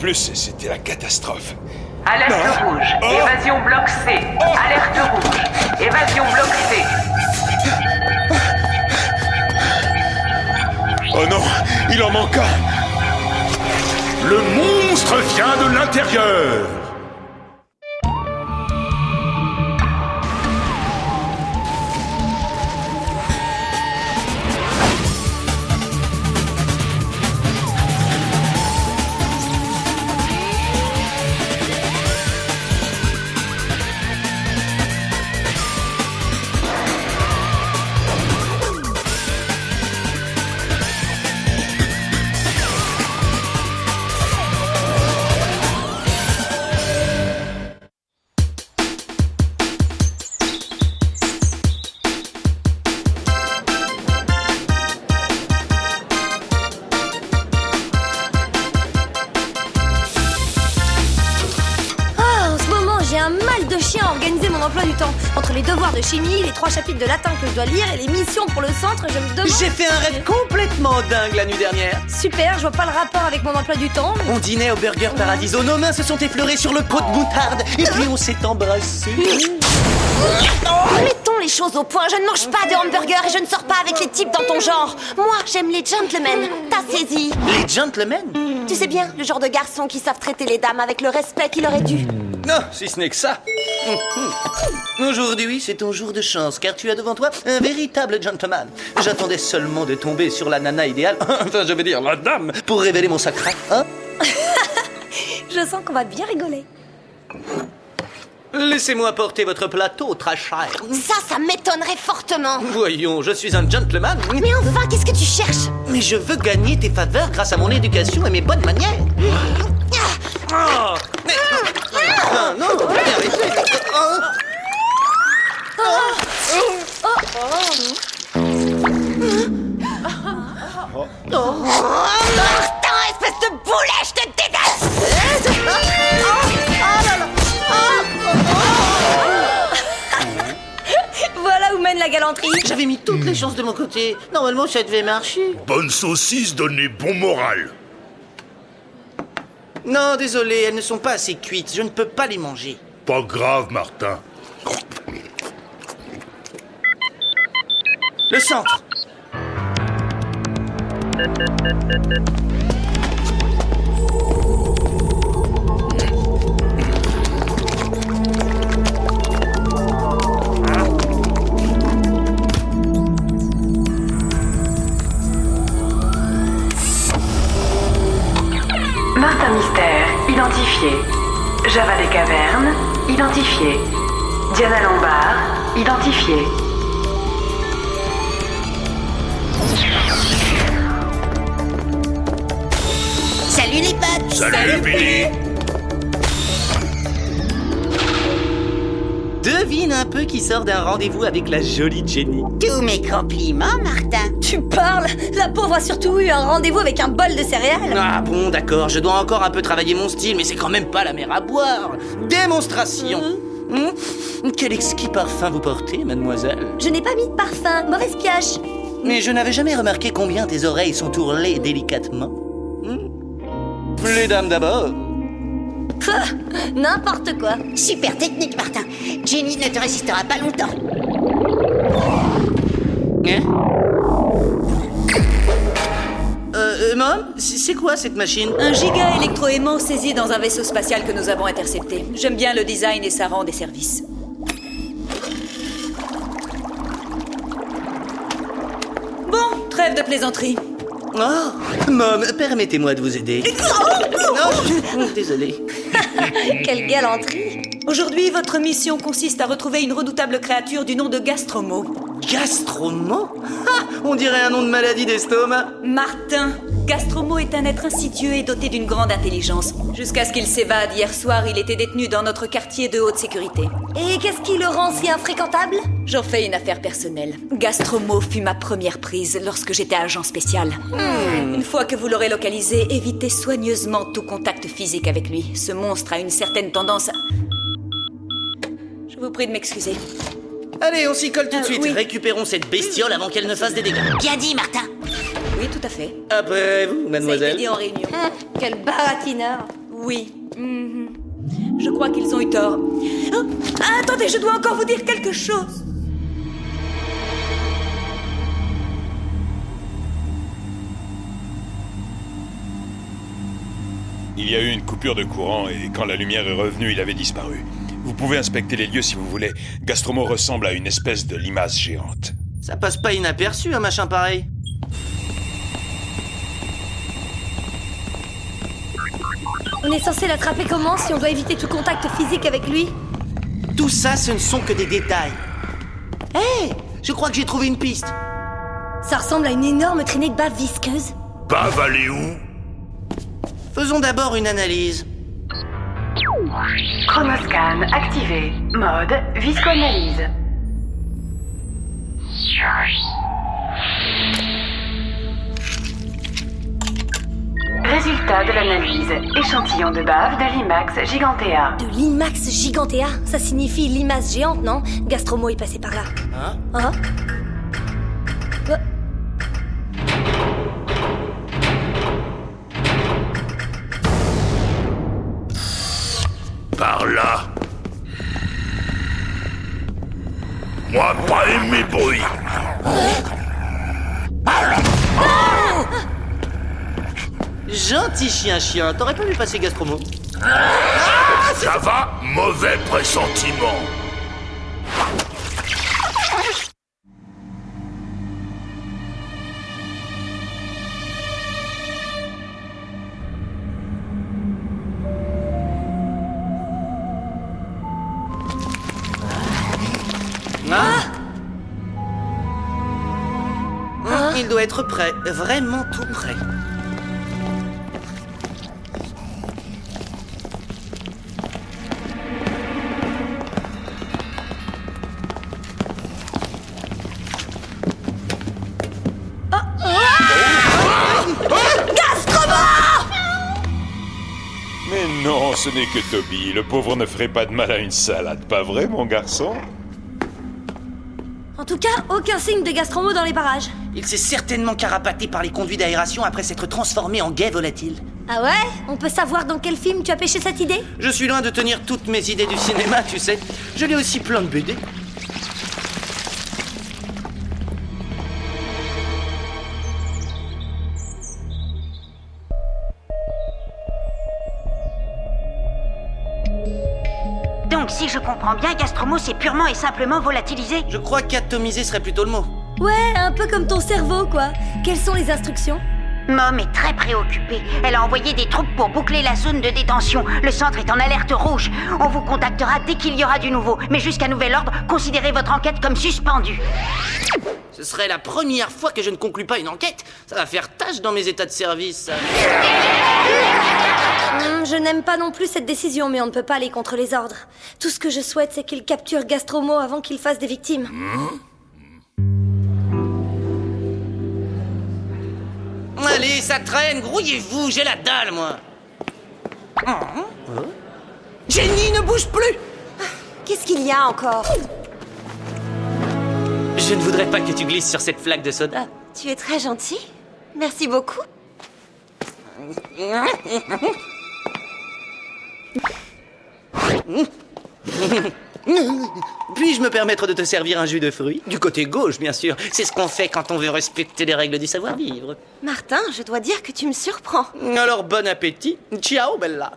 plus, c'était la catastrophe. Alerte rouge. Évasion bloc C. Alerte rouge. Évasion bloc C. Oh non, il en manque un. Le monstre vient de l'intérieur. Emploi du temps. Entre les devoirs de chimie, les 3 chapitres de latin que je dois lire et les missions pour le centre, je me demande... J'ai fait un rêve complètement dingue la nuit dernière. Super, je vois pas le rapport avec mon emploi du temps. On dînait au Burger Paradiso, nos mains se sont effleurées sur le pot de moutarde et puis on s'est embrassés. Mettons les choses au point, je ne mange pas de hamburger et je ne sors pas avec les types dans ton genre. Moi, j'aime les gentlemen, t'as saisi. Les gentlemen? Tu sais bien, le genre de garçons qui savent traiter les dames avec le respect qu'il aurait dû. Non, si ce n'est que ça. Aujourd'hui, c'est ton jour de chance, car tu as devant toi un véritable gentleman. J'attendais seulement de tomber sur la nana idéale, enfin je veux dire la dame, pour révéler mon secret, hein? Je sens qu'on va bien rigoler. Laissez-moi porter votre plateau, très cher. Ça m'étonnerait fortement. Voyons, je suis un gentleman. Mais enfin, qu'est-ce que tu cherches? Mais je veux gagner tes faveurs grâce à mon éducation et mes bonnes manières. Oh, mais... Ah, non, arrêtez. Martin, espèce de boulet, je te déteste. Voilà où mène la galanterie. J'avais mis toutes les chances de mon côté. Normalement, ça devait marcher. Bonne saucisse donnée bon moral. Non, désolé, elles ne sont pas assez cuites. Je ne peux pas les manger. Pas grave, Martin. Le centre. Martin Mystère, identifié. Java des Cavernes, identifié. Diana Lombard, identifié. Salut les potes. Salut Billy. Devine un peu qui sort d'un rendez-vous avec la jolie Jenny. Tous mes compliments, Martin. Tu parles? La pauvre a surtout eu un rendez-vous avec un bol de céréales. Ah bon, d'accord, je dois encore un peu travailler mon style, mais c'est quand même pas la mer à boire. Démonstration. Quel exquis parfum vous portez, mademoiselle? Je n'ai pas mis de parfum, mauvaise pioche. Mais je n'avais jamais remarqué combien tes oreilles sont ourlées délicatement. Les dames d'abord. N'importe quoi. Super technique, Martin. Jenny ne te résistera pas longtemps. Hein? Mom, c'est quoi cette machine? Un giga électroaimant saisi dans un vaisseau spatial que nous avons intercepté. J'aime bien le design et ça rend des services. Bon, trêve de plaisanterie. Oh, Mom, permettez-moi de vous aider. Non, désolé. Quelle galanterie. Aujourd'hui, votre mission consiste à retrouver une redoutable créature du nom de Gastromo. Gastromo? On dirait un nom de maladie d'estomac. Martin, Gastromo est un être insidieux et doté d'une grande intelligence. Jusqu'à ce qu'il s'évade, hier soir, il était détenu dans notre quartier de haute sécurité. Et qu'est-ce qui le rend si infréquentable? J'en fais une affaire personnelle. Gastromo fut ma première prise lorsque j'étais agent spécial. Une fois que vous l'aurez localisé, évitez soigneusement tout contact physique avec lui. Ce monstre a une certaine tendance à... Je vous prie de m'excuser. Allez, on s'y colle tout de suite. oui. Récupérons cette bestiole avant qu'elle ne fasse des dégâts. Bien dit, Martin. Oui, tout à fait. Après vous, Ça a été mademoiselle. dit en réunion. Quel baratineur. Oui. Je crois qu'ils ont eu tort. Oh, attendez, je dois encore vous dire quelque chose. Il y a eu une coupure de courant et quand la lumière est revenue, il avait disparu. Vous pouvez inspecter les lieux si vous voulez. Gastromo ressemble à une espèce de limace géante. Ça passe pas inaperçu, un machin pareil. On est censé l'attraper comment si on doit éviter tout contact physique avec lui? Tout ça, ce ne sont que des détails. Hé, je crois que j'ai trouvé une piste. Ça ressemble à une énorme traînée de bave visqueuse. Bave aller où? Faisons d'abord une analyse. Chronoscan activé. Mode viscoanalyse. Résultat de l'analyse. Échantillon de bave de Limax gigantea. De Limax gigantea? Ça signifie limace géante, non? Gastromo est passé par là. Hein? Par là. Moi, pas aimé bruit. Gentil chien, t'aurais pas vu passer Gastromo? Ça va? Mauvais pressentiment. Il doit être prêt, vraiment tout prêt. Mais non, ce n'est que Toby. Le pauvre ne ferait pas de mal à une salade, pas vrai, mon garçon? En tout cas, aucun signe de Gastromo dans les parages. Il s'est certainement carapaté par les conduits d'aération après s'être transformé en guet volatile. Ah ouais? On peut savoir dans quel film tu as pêché cette idée? Je suis loin de tenir toutes mes idées du cinéma, tu sais. Je lis aussi plein de BD. Donc, si je comprends bien, Gastromo s'est purement et simplement volatilisé. Je crois qu'atomiser serait plutôt le mot. Ouais, un peu comme ton cerveau, quoi. Quelles sont les instructions? Mom est très préoccupée. Elle a envoyé des troupes pour boucler la zone de détention. Le centre est en alerte rouge. On vous contactera dès qu'il y aura du nouveau. Mais jusqu'à nouvel ordre, considérez votre enquête comme suspendue. Ce serait la première fois que je ne conclue pas une enquête. Ça va faire tâche dans mes états de service, ça. Je n'aime pas non plus cette décision, mais on ne peut pas aller contre les ordres. Tout ce que je souhaite, c'est qu'il capture Gastromo avant qu'il fasse des victimes. Allez, ça traîne, grouillez-vous, j'ai la dalle, moi. Jenny, ne bouge plus. Qu'est-ce qu'il y a encore? Je ne voudrais pas que tu glisses sur cette flaque de soda. Tu es très gentil. Merci beaucoup. Puis-je me permettre de te servir un jus de fruits? Du côté gauche, bien sûr. C'est ce qu'on fait quand on veut respecter les règles du savoir-vivre. Martin, je dois dire que tu me surprends. Alors, bon appétit. Ciao, Bella.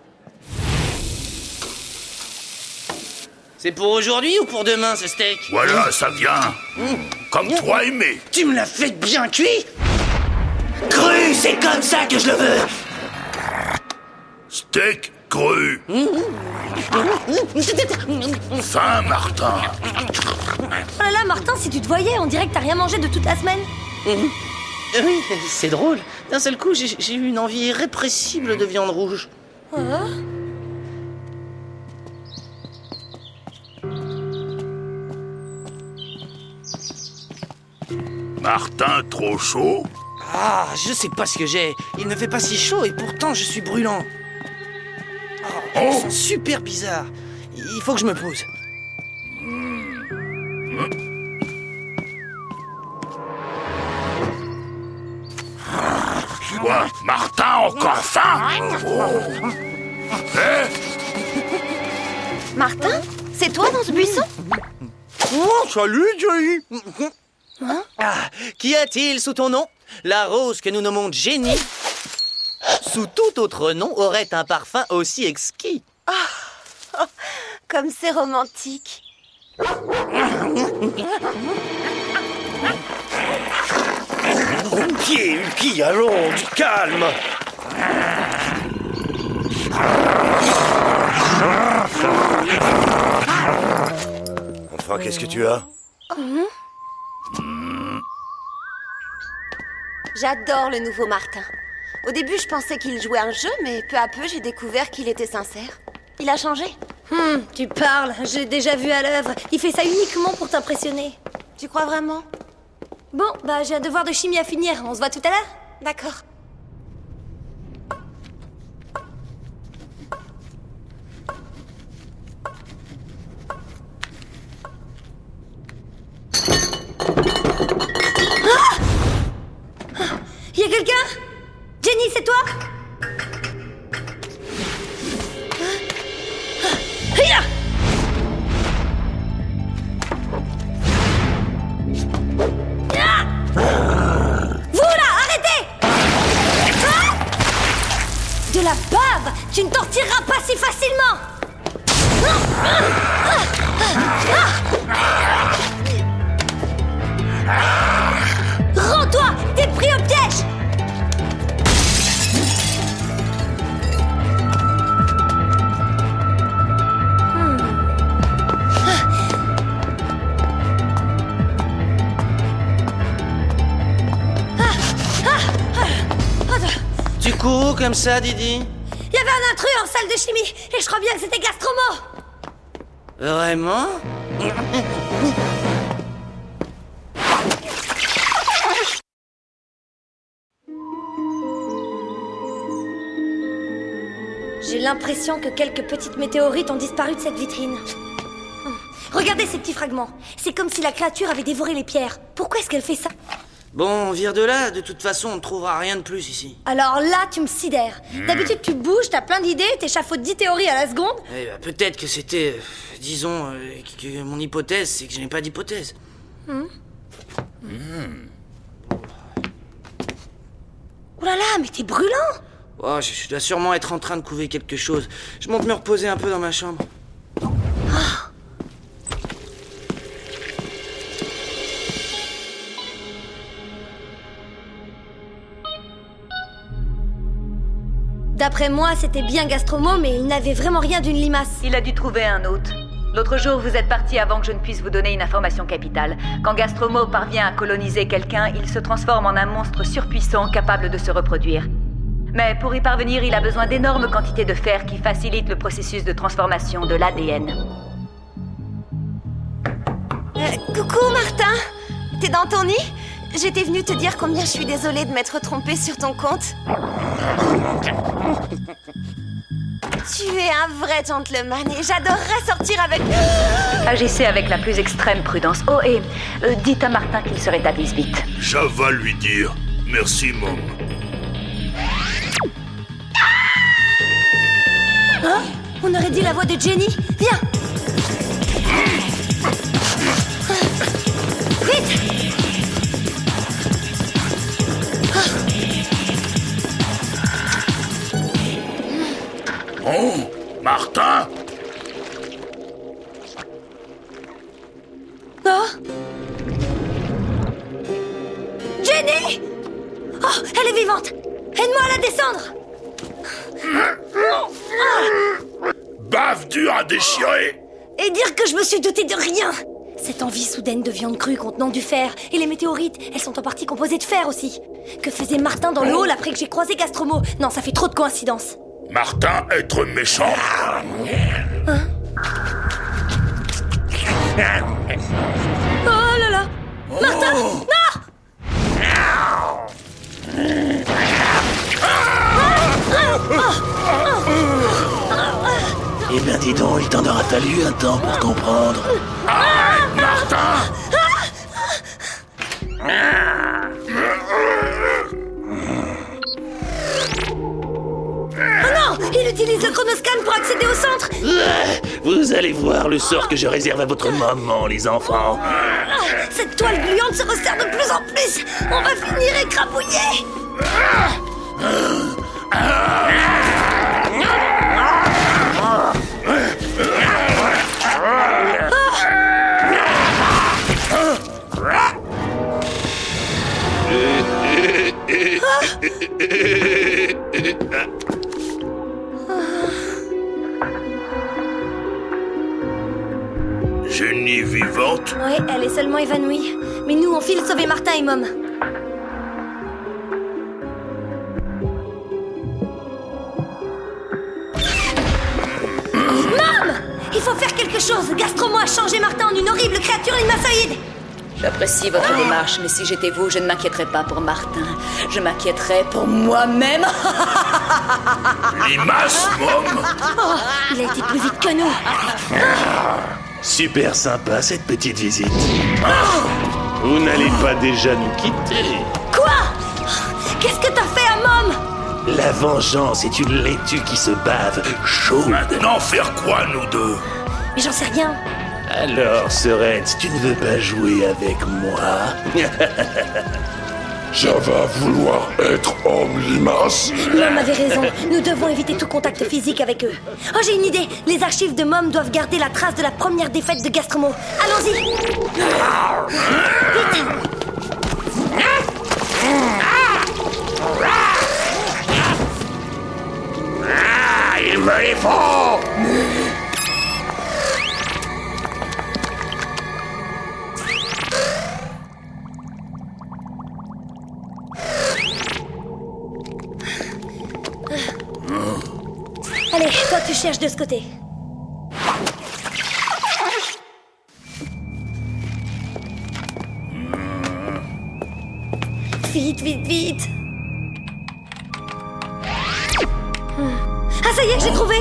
C'est pour aujourd'hui ou pour demain, ce steak? Voilà, ça vient. Comme toi aimé. Tu me l'as fait bien cuit? Cru, c'est comme ça que je le veux. Steak cru. Fin, Martin. Oh là là, Martin, si tu te voyais, on dirait que t'as rien mangé de toute la semaine. Oui, c'est drôle. D'un seul coup, j'ai eu une envie irrépressible de viande rouge. Martin, trop chaud? Ah, je sais pas ce que j'ai. Il ne fait pas si chaud et pourtant je suis brûlant. Je me sens super bizarre. Il faut que je me pose. Quoi, Martin, encore faim? Martin, c'est toi dans ce buisson? Oh, salut, Jenny. Qu'y a-t-il sous ton nom? La rose que nous nommons Jenny, sous tout autre nom, aurait un parfum aussi exquis. Comme c'est romantique. Qui allons, du calme. Enfin, qu'est-ce que tu as? J'adore le nouveau Martin. Au début, je pensais qu'il jouait un jeu, mais peu à peu, j'ai découvert qu'il était sincère. Il a changé. Tu parles, j'ai déjà vu à l'œuvre. Il fait ça uniquement pour t'impressionner. Tu crois vraiment? Bon, j'ai un devoir de chimie à finir. On se voit tout à l'heure? D'accord. Y a quelqu'un? Jenny, c'est toi? Hiya! Vous là, arrêtez! De la bave! Tu ne t'en tireras pas si facilement! Rends-toi! T'es pris au piège! Tu cours où comme ça, Didi? Il y avait un intrus en salle de chimie et je crois bien que c'était Gastromo. Vraiment? J'ai l'impression que quelques petites météorites ont disparu de cette vitrine. Regardez ces petits fragments. C'est comme si la créature avait dévoré les pierres. Pourquoi est-ce qu'elle fait ça? Bon, on vire de là. De toute façon, on ne trouvera rien de plus ici. Alors là, tu me sidères. D'habitude, tu bouges, t'as plein d'idées, t'échafaudes 10 théories à la seconde. Eh ben, peut-être que c'était... disons... que mon hypothèse, c'est que je n'ai pas d'hypothèse. Oh là là, mais t'es brûlant! Oh, je dois sûrement être en train de couver quelque chose. Je monte me reposer un peu dans ma chambre. D'après moi, c'était bien Gastromo, mais il n'avait vraiment rien d'une limace. Il a dû trouver un hôte. L'autre jour, vous êtes parti avant que je ne puisse vous donner une information capitale. Quand Gastromo parvient à coloniser quelqu'un, il se transforme en un monstre surpuissant capable de se reproduire. Mais pour y parvenir, il a besoin d'énormes quantités de fer qui facilitent le processus de transformation de l'ADN. Coucou Martin. T'es dans ton nid? J'étais venue te dire combien je suis désolée de m'être trompée sur ton compte. Tu es un vrai gentleman et j'adorerais sortir avec... Agissez avec la plus extrême prudence. Oh, et dites à Martin qu'il se rétablisse vite. Je vais lui dire. Merci, Mom. Hein? On aurait dit la voix de Jenny. Viens! Vite! Oh, Martin! Oh! Jenny! Oh, elle est vivante! Aide-moi à la descendre! Bave dure à déchirer! Et dire que je me suis douté de rien! Cette envie soudaine de viande crue contenant du fer, et les météorites, elles sont en partie composées de fer aussi. Que faisait Martin dans le hall après que j'ai croisé Gastromo? Non, ça fait trop de coïncidences. Martin, être méchant! Hein? Oh là là! Martin! Non! Eh bien, dis donc, il t'en aura fallu un temps pour comprendre. Arrête, Martin! Oh non! Il j'utilise le chronoscan pour accéder au centre. Vous allez voir le sort que je réserve à votre maman, les enfants. Cette toile gluante se resserre de plus en plus. On va finir écrabouillé. Jenny vivante? Ouais, elle est seulement évanouie. Mais nous, on file sauver Martin et Mom. Mom! Il faut faire quelque chose. Gastromo a changé Martin en une horrible créature limaçoïde. J'apprécie votre démarche, mais si j'étais vous, je ne m'inquiéterais pas pour Martin. Je m'inquiéterais pour moi-même. Limace, Mom? Oh, il a été plus vite que nous. Super sympa cette petite visite. Vous n'allez pas déjà nous quitter? Quoi? Qu'est-ce que t'as fait à Mom? La vengeance est une laitue qui se bave chaude. Maintenant, faire quoi, nous deux? Mais j'en sais rien. Alors, Sorens, tu ne veux pas jouer avec moi? Ça va vouloir être homme limace? Mom avait raison. Nous devons éviter tout contact physique avec eux. Oh, j'ai une idée. Les archives de Mom doivent garder la trace de la première défaite de Gastromo. Allons-y. Vite. Il me les faut! Allez, toi tu cherches de ce côté. Vite, vite, vite. Ah, ça y est, j'ai trouvé.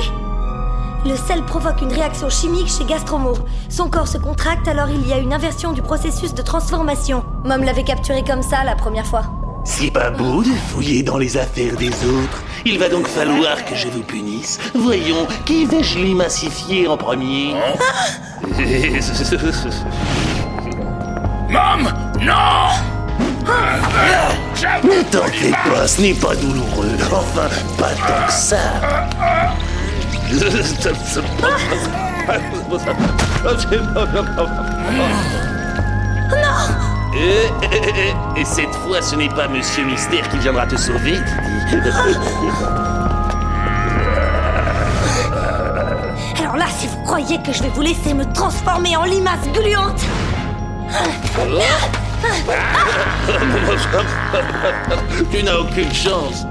Le sel provoque une réaction chimique chez Gastromo. Son corps se contracte, alors il y a une inversion du processus de transformation. Mom l'avait capturé comme ça la première fois. C'est pas beau de fouiller dans les affaires des autres. Il va donc falloir que je vous punisse. Voyons, qui vais-je limacifier en premier? Mom, non! Ne t'en fais pas, ce n'est pas douloureux. Enfin, pas tant que ça. Et cette fois, ce n'est pas Monsieur Mystère qui viendra te sauver, Didi. Alors là, si vous croyez que je vais vous laisser me transformer en limace gluante... Tu n'as aucune chance.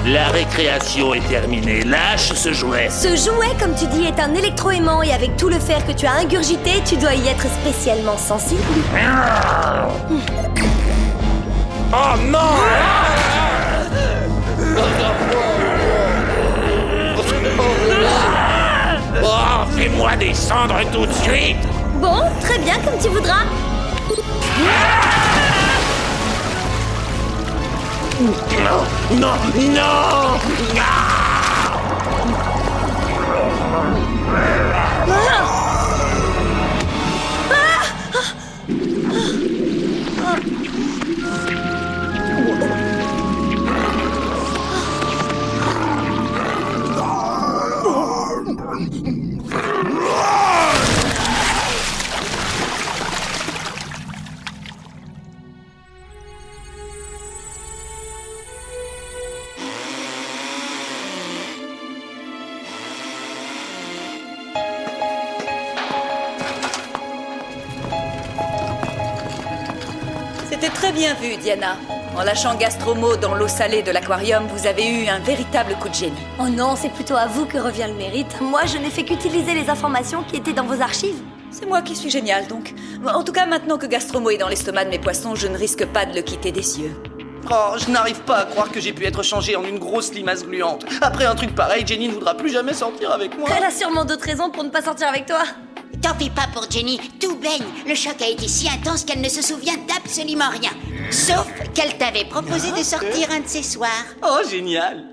La récréation est terminée. Lâche ce jouet. Ce jouet, comme tu dis, est un électroaimant et avec tout le fer que tu as ingurgité, tu dois y être spécialement sensible. Oh non! Oh, fais-moi descendre tout de suite! Bon, très bien, comme tu voudras. Non, non, non! C'était très bien vu, Diana. En lâchant Gastromo dans l'eau salée de l'aquarium, vous avez eu un véritable coup de génie. Oh non, c'est plutôt à vous que revient le mérite. Moi, je n'ai fait qu'utiliser les informations qui étaient dans vos archives. C'est moi qui suis génial, donc. En tout cas, maintenant que Gastromo est dans l'estomac de mes poissons, je ne risque pas de le quitter des yeux. Oh, je n'arrive pas à croire que j'ai pu être changé en une grosse limace gluante. Après un truc pareil, Jenny ne voudra plus jamais sortir avec moi. Elle a sûrement d'autres raisons pour ne pas sortir avec toi. Tant pis pas pour Jenny, tout baigne. Le choc a été si intense qu'elle ne se souvient d'absolument rien. Sauf qu'elle t'avait proposé de sortir un de ces soirs. Oh, génial!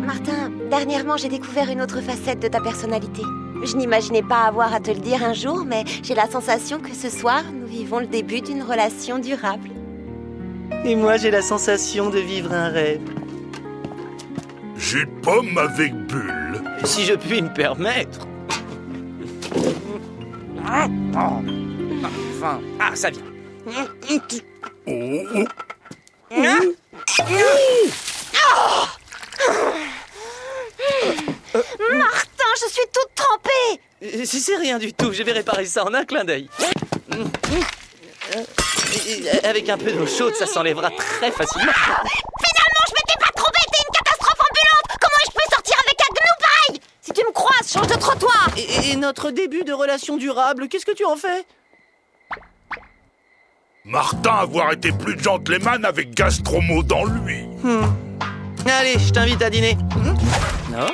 Martin, dernièrement, j'ai découvert une autre facette de ta personnalité. Je n'imaginais pas avoir à te le dire un jour, mais j'ai la sensation que ce soir, nous vivons le début d'une relation durable. Et moi, j'ai la sensation de vivre un rêve. Jus de pomme avec bulle. Si je puis me permettre. Enfin, ça vient. Martin, je suis toute trempée! C'est rien du tout, je vais réparer ça en un clin d'œil. Avec un peu d'eau chaude, ça s'enlèvera très facilement. Finalement, je m'étais pas trompée, t'es une catastrophe ambulante! Comment est-ce que je peux sortir avec un gnou pareil? Si tu me croises, change de trottoir! Et notre début de relation durable, qu'est-ce que tu en fais? Martin avoir été plus gentleman avec Gastromo dans lui. Allez, je t'invite à dîner. Non?